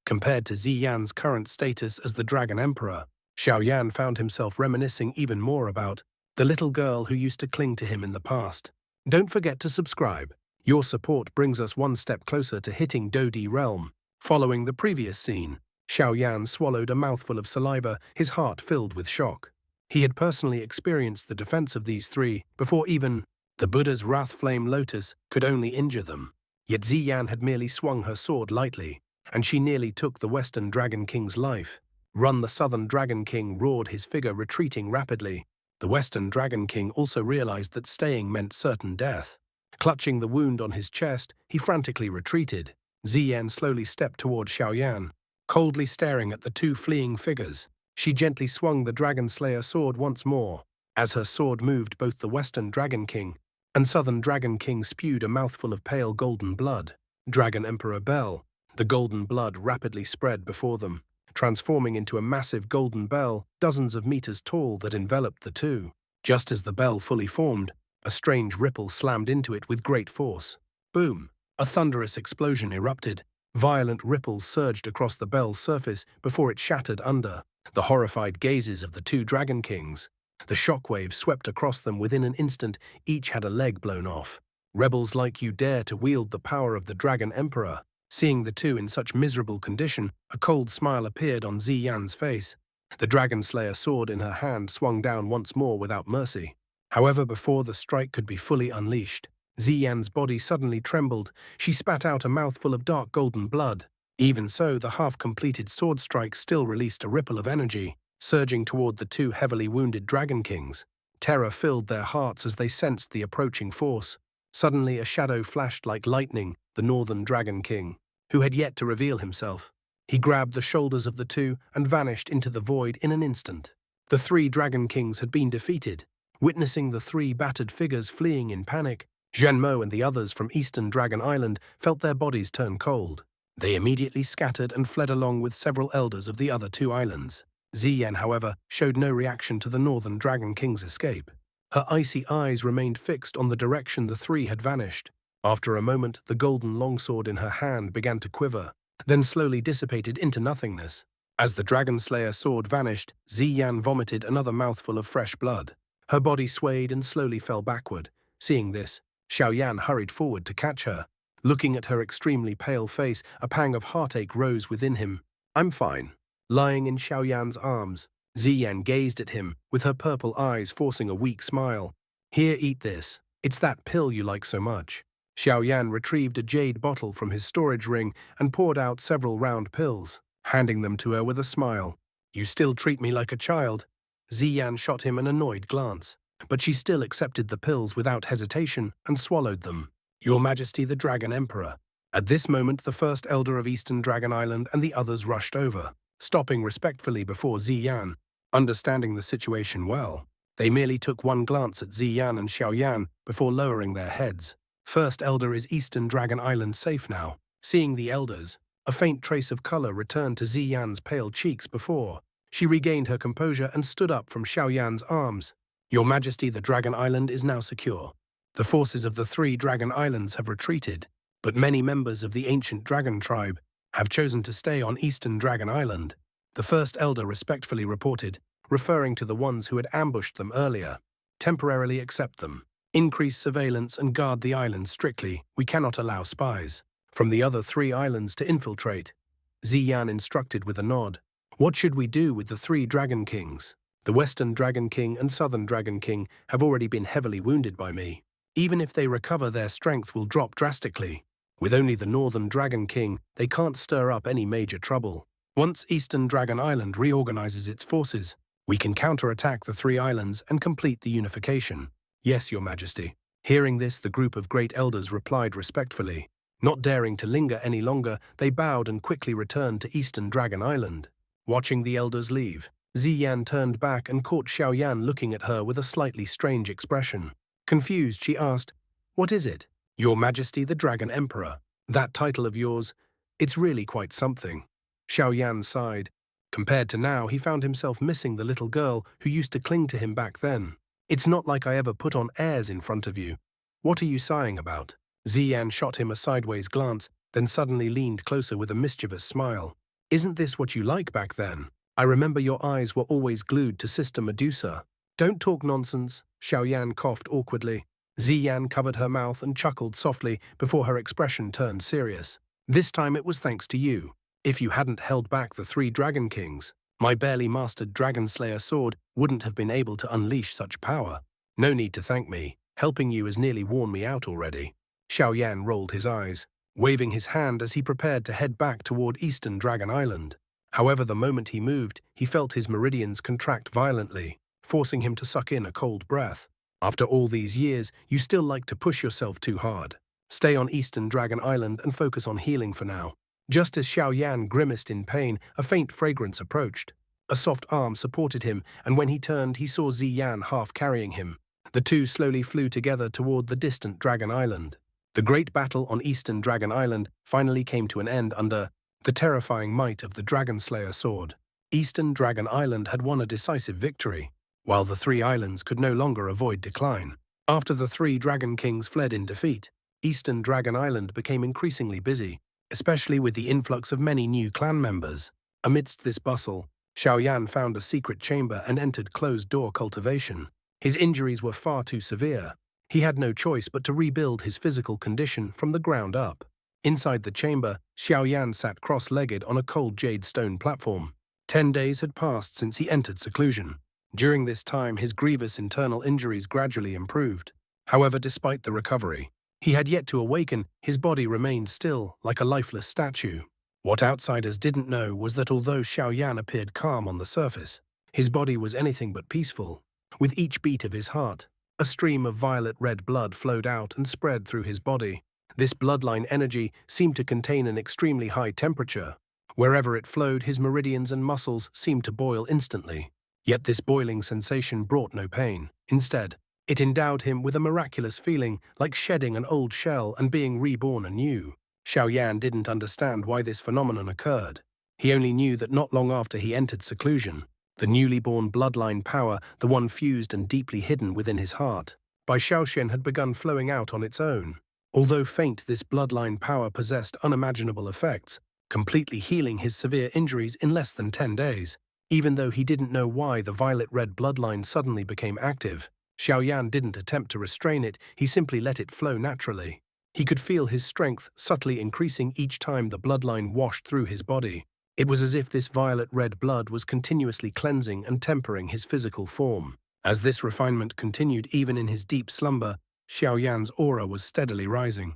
Compared to Xian's current status as the Dragon Emperor, Xiaoyan found himself reminiscing even more about the little girl who used to cling to him in the past. Don't forget to subscribe. Your support brings us one step closer to hitting Dodi realm. Following the previous scene, Xiaoyan swallowed a mouthful of saliva, his heart filled with shock. He had personally experienced the defense of these three before even the Buddha's wrath flame lotus could only injure them. Yet Xian had merely swung her sword lightly, and she nearly took the Western Dragon King's life. Run! The Southern Dragon King roared, his figure retreating rapidly. The Western Dragon King also realized that staying meant certain death. Clutching the wound on his chest, he frantically retreated. Xian slowly stepped toward Xiaoyan, coldly staring at the two fleeing figures. She gently swung the Dragon Slayer sword once more. As her sword moved, both the Western Dragon King and Southern Dragon King spewed a mouthful of pale golden blood. Dragon Emperor Bell. The golden blood rapidly spread before them, transforming into a massive golden bell dozens of meters tall that enveloped the two. Just as the bell fully formed, a strange ripple slammed into it with great force. Boom! A thunderous explosion erupted. Violent ripples surged across the bell's surface before it shattered under the horrified gazes of the two Dragon Kings. The shockwave swept across them within an instant. Each had a leg blown off. Rebels like you dare to wield the power of the Dragon Emperor? Seeing the two in such miserable condition, a cold smile appeared on Xian's face. The Dragon Slayer sword in her hand swung down once more without mercy. However, before the strike could be fully unleashed, Xian's body suddenly trembled. She spat out a mouthful of dark golden blood. Even so, the half-completed sword strike still released a ripple of energy, surging toward the two heavily wounded Dragon Kings. Terror filled their hearts as they sensed the approaching force. Suddenly, a shadow flashed like lightning, the Northern Dragon King, who had yet to reveal himself. He grabbed the shoulders of the two and vanished into the void in an instant. The three Dragon Kings had been defeated. Witnessing the three battered figures fleeing in panic, Zhenmo and the others from Eastern Dragon Island felt their bodies turn cold. They immediately scattered and fled along with several elders of the other two islands. Xian, however, showed no reaction to the Northern Dragon King's escape. Her icy eyes remained fixed on the direction the three had vanished. After a moment, the golden longsword in her hand began to quiver, then slowly dissipated into nothingness. As the Dragon Slayer sword vanished, Xian vomited another mouthful of fresh blood. Her body swayed and slowly fell backward. Seeing this, Xiaoyan hurried forward to catch her. Looking at her extremely pale face, a pang of heartache rose within him. "I'm fine." Lying in Xiaoyan's arms, Xian gazed at him, with her purple eyes forcing a weak smile. "Here, eat this. It's that pill you like so much." Xiaoyan retrieved a jade bottle from his storage ring and poured out several round pills, handing them to her with a smile. "You still treat me like a child." Xian shot him an annoyed glance, but she still accepted the pills without hesitation and swallowed them. "Your Majesty the Dragon Emperor." At this moment, the first elder of Eastern Dragon Island and the others rushed over, stopping respectfully before Xian. Understanding the situation well, they merely took one glance at Xian and Xiaoyan before lowering their heads. First elder, is Eastern Dragon Island safe now? Seeing the elders, a faint trace of color returned to Xian's pale cheeks before she regained her composure and stood up from Xiaoyan's arms. "Your Majesty, the Dragon Island is now secure. The forces of the three Dragon Islands have retreated, but many members of the ancient dragon tribe have chosen to stay on Eastern Dragon Island," the first elder respectfully reported, referring to the ones who had ambushed them earlier. "Temporarily accept them. Increase surveillance and guard the island strictly. We cannot allow spies from the other three islands to infiltrate." Xian instructed with a nod. "What should we do with the three Dragon Kings? The Western Dragon King and Southern Dragon King have already been heavily wounded by me. Even if they recover, their strength will drop drastically. With only the Northern Dragon King, they can't stir up any major trouble. Once Eastern Dragon Island reorganizes its forces, we can counterattack the three islands and complete the unification." "Yes, Your Majesty." Hearing this, the group of great elders replied respectfully. Not daring to linger any longer, they bowed and quickly returned to Eastern Dragon Island. Watching the elders leave, Xian turned back and caught Xiaoyan looking at her with a slightly strange expression. Confused, she asked, "What is it?" "Your Majesty the Dragon Emperor. That title of yours, it's really quite something." Xiaoyan sighed. Compared to now, he found himself missing the little girl who used to cling to him back then. "It's not like I ever put on airs in front of you. What are you sighing about?" Xian shot him a sideways glance, then suddenly leaned closer with a mischievous smile. Isn't this what you like back then? I remember your eyes were always glued to Sister Medusa. Don't talk nonsense, Xiaoyan coughed awkwardly. Ziyan covered her mouth and chuckled softly before her expression turned serious. This time it was thanks to you. If you hadn't held back the 3 Dragon Kings, my barely mastered Dragon Slayer sword wouldn't have been able to unleash such power. No need to thank me. Helping you has nearly worn me out already. Xiaoyan rolled his eyes, waving his hand as he prepared to head back toward Eastern Dragon Island. However, the moment he moved, he felt his meridians contract violently, forcing him to suck in a cold breath. After all these years, you still like to push yourself too hard. Stay on Eastern Dragon Island and focus on healing for now. Just as Xiaoyan grimaced in pain, a faint fragrance approached. A soft arm supported him, and when he turned, he saw Ziyan half carrying him. The two slowly flew together toward the distant Dragon Island. The great battle on Eastern Dragon Island finally came to an end under the terrifying might of the Dragon Slayer sword. Eastern Dragon Island had won a decisive victory, while the 3 islands could no longer avoid decline. After the 3 Dragon Kings fled in defeat, Eastern Dragon Island became increasingly busy, especially with the influx of many new clan members. Amidst this bustle, Xiaoyan found a secret chamber and entered closed-door cultivation. His injuries were far too severe. He had no choice but to rebuild his physical condition from the ground up. Inside the chamber, Xiaoyan sat cross-legged on a cold jade stone platform. 10 days had passed since he entered seclusion. During this time, his grievous internal injuries gradually improved. However, despite the recovery, he had yet to awaken. His body remained still, like a lifeless statue. What outsiders didn't know was that although Xiaoyan appeared calm on the surface, his body was anything but peaceful. With each beat of his heart, a stream of violet-red blood flowed out and spread through his body. This bloodline energy seemed to contain an extremely high temperature. Wherever it flowed, his meridians and muscles seemed to boil instantly. Yet this boiling sensation brought no pain. Instead, it endowed him with a miraculous feeling, like shedding an old shell and being reborn anew. Xiaoyan didn't understand why this phenomenon occurred. He only knew that not long after he entered seclusion, the newly born bloodline power, the one fused and deeply hidden within his heart, by Xiaoxian had begun flowing out on its own. Although faint, this bloodline power possessed unimaginable effects, completely healing his severe injuries in less than 10 days. Even though he didn't know why the violet-red bloodline suddenly became active, Xiaoyan didn't attempt to restrain it, he simply let it flow naturally. He could feel his strength subtly increasing each time the bloodline washed through his body. It was as if this violet-red blood was continuously cleansing and tempering his physical form. As this refinement continued even in his deep slumber, Xiaoyan's aura was steadily rising.